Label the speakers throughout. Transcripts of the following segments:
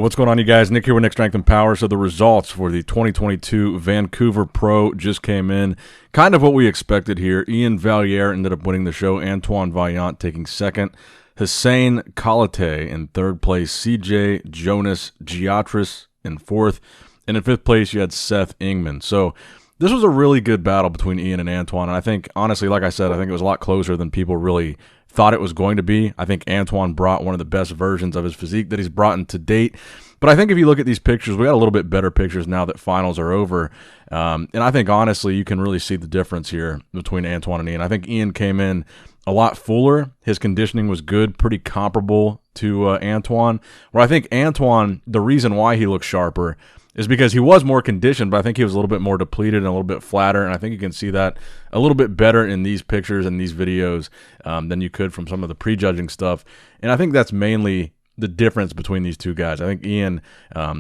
Speaker 1: What's going on, you guys? Nick here with Nick Strength and Power. So the results for the 2022 Vancouver Pro just came in. Kind of what we expected here. Iain Valliere ended up winning the show. Iain Valliere taking second. Hussein Kalate in third place. CJ Jonas Giatris in fourth. And in fifth place, you had Seth Ingman. So this was a really good battle between Iain and Antoine. And I think, honestly, like I said, I think it was a lot closer than people really thought it was going to be. I think Antoine brought one of the best versions of his physique that he's brought in to date. But I think if you look at these pictures, we got a little bit better pictures now that finals are over. And I think, honestly, you can really see the difference here between Antoine and Iain. I think Iain came in a lot fuller. His conditioning was good, pretty comparable to Antoine. Where I think Antoine, the reason why he looks sharper is because he was more conditioned, but I think he was a little bit more depleted and a little bit flatter, and I think you can see that a little bit better in these pictures and these videos than you could from some of the prejudging stuff. And I think that's mainly the difference between these two guys. I think Iain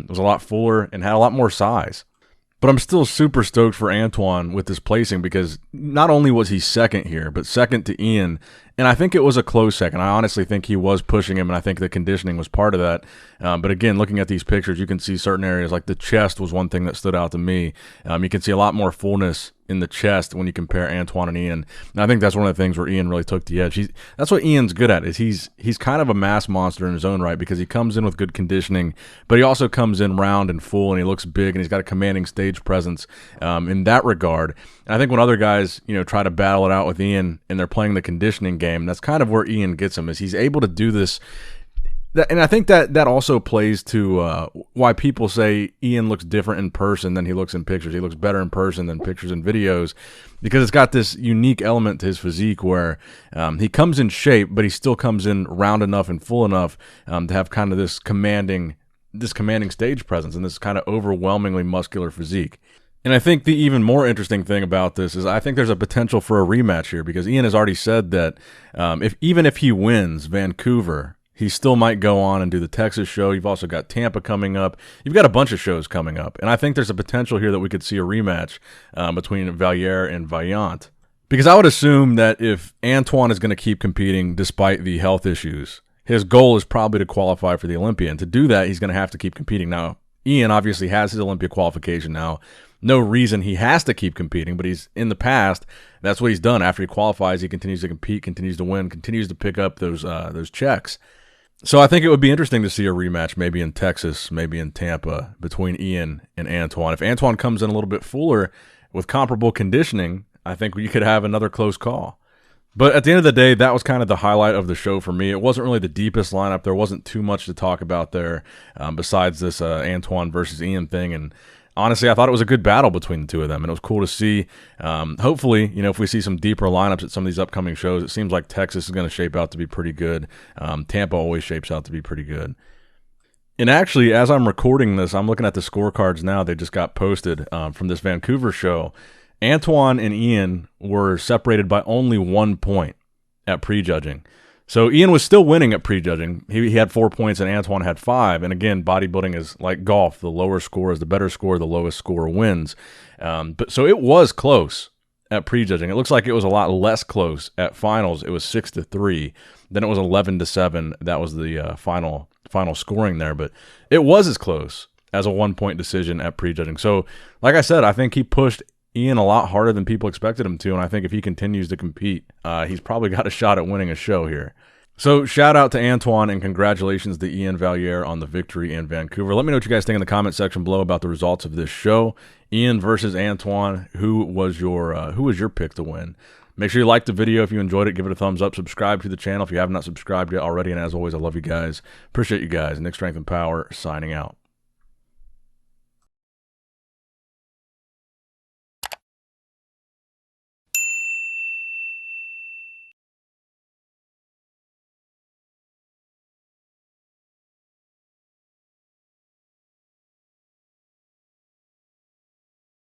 Speaker 1: was a lot fuller and had a lot more size. But I'm still super stoked for Antoine with this placing because not only was he second here, but second to Iain, and I think it was a close second. I honestly think he was pushing him, and I think the conditioning was part of that. But again, looking at these pictures, you can see certain areas, like the chest was one thing that stood out to me. You can see a lot more fullness in the chest when you compare Antoine and Iain. And I think that's one of the things where Iain really took the edge. That's what Iain's good at, is he's kind of a mass monster in his own right because he comes in with good conditioning, but he also comes in round and full, and he looks big, and he's got a commanding stage presence in that regard. And I think when other guys, try to battle it out with Iain and they're playing the conditioning game, that's kind of where Iain gets him, is he's able to do this. And I think that also plays to why people say Iain looks different in person than he looks in pictures. He looks better in person than pictures and videos because it's got this unique element to his physique where he comes in shape, but he still comes in round enough and full enough to have kind of this commanding stage presence and this kind of overwhelmingly muscular physique. And I think the even more interesting thing about this is I think there's a potential for a rematch here because Iain has already said that even if he wins Vancouver, he still might go on and do the Texas show. You've also got Tampa coming up. You've got a bunch of shows coming up. And I think there's a potential here that we could see a rematch between Valliere and Vaillant. Because I would assume that if Antoine is going to keep competing despite the health issues, his goal is probably to qualify for the Olympia. And to do that, he's going to have to keep competing. Now, Iain obviously has his Olympia qualification now. No reason he has to keep competing, but he's in the past, that's what he's done. After he qualifies, he continues to compete, continues to win, continues to pick up those checks. So I think it would be interesting to see a rematch, maybe in Texas, maybe in Tampa, between Iain and Antoine. If Antoine comes in a little bit fuller with comparable conditioning, I think we could have another close call. But at the end of the day, that was kind of the highlight of the show for me. It wasn't really the deepest lineup. There wasn't too much to talk about there besides this Antoine versus Iain thing. And honestly, I thought it was a good battle between the two of them, and it was cool to see. Hopefully, if we see some deeper lineups at some of these upcoming shows, it seems like Texas is going to shape out to be pretty good. Tampa always shapes out to be pretty good. And actually, as I'm recording this, I'm looking at the scorecards now. They just got posted from this Vancouver show. Antoine and Iain were separated by only 1 point at prejudging. So Iain was still winning at prejudging. He had 4 points and Antoine had 5. And again, bodybuilding is like golf. The lower score is the better score. The lowest score wins. So it was close at prejudging. It looks like it was a lot less close at finals. It was 6-3. Then it was 11-7. That was the final scoring there. But it was as close as a 1 point decision at prejudging. So like I said, I think he pushed Iain a lot harder than people expected him to, and I think if he continues to compete, he's probably got a shot at winning a show here. So shout out to Antoine and congratulations to Iain Valliere on the victory in Vancouver. Let me know what you guys think in the comment section below about the results of this show. Iain versus Antoine, who was your pick to win? Make sure you like the video if you enjoyed it. Give it a thumbs up. Subscribe to the channel if you have not subscribed yet already. And as always, I love you guys. Appreciate you guys. Nick Strength and Power signing out.